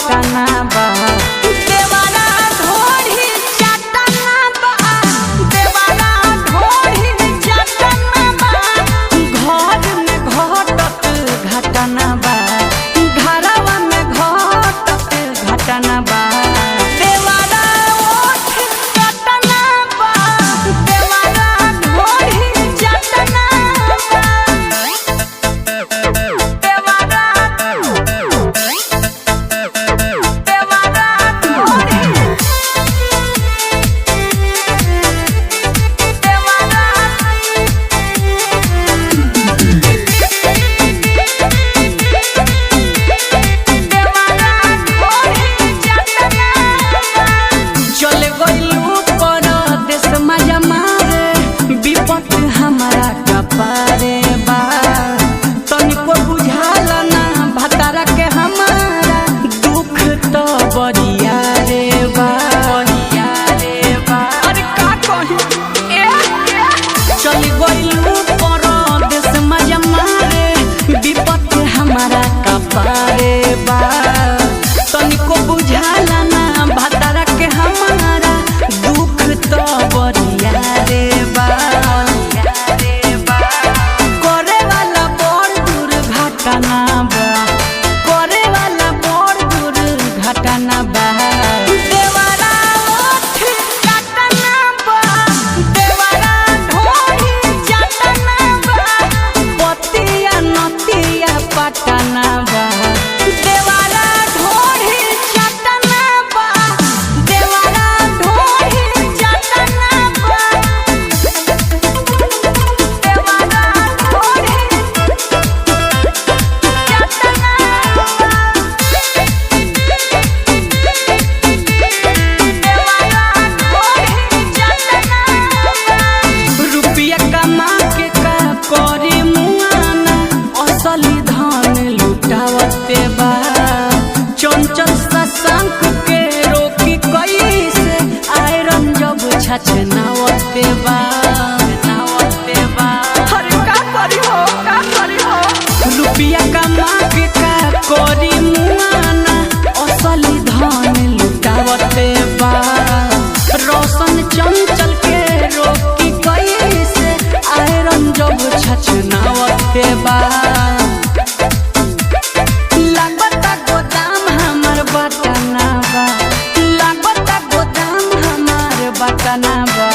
पटना बा देवारा ढोढ़ी चटना बा देवारा ढोढ़ी चटना बा घर में घटत घटना बा घरवा में घटत घटना बा देवारा ओठ चटना बा देवारा ढोढ़ी चटना बा देवारा चले गइलू परदेस मजा मारे विपत हमारा कपारे बा तनिको बुझाला ना भतारा के हमारा दुख तो बरिया रे बा अरे का कही चले गइलू परदेस मजा मारे विपत हमारा कपारे बा तनिको बुझाला ना भतारा के हमारा दुख तो बरिया रे बा करे वाला बड़ दुर्घटना बा करे वाला बड़ दुर्घटना बा देवारा ओठ चटना बा देवारा ढोढ़ी चटना बा पतिया नतिया पटना बा देवारा ढोढ़ी चटना बा देवारा ढोढ़ी चटना बा देवारा ढोढ़ी चटना बा देवारा ढोढ़ी चटना बा रुपया कमा के का करी मुआना असली धन लुटावते बा चंचल सशंक के रोकी कैसे आयरन जब छछनावते बा अरे का करी हो रुपया कमा के का करी मुआना असली धन लुटावते बा रोशन चंचल के रोकी कैसे आयरन जब छछनावते बा लागता गोदाम हमर बटना बा लागता गोदाम हमर बटना बा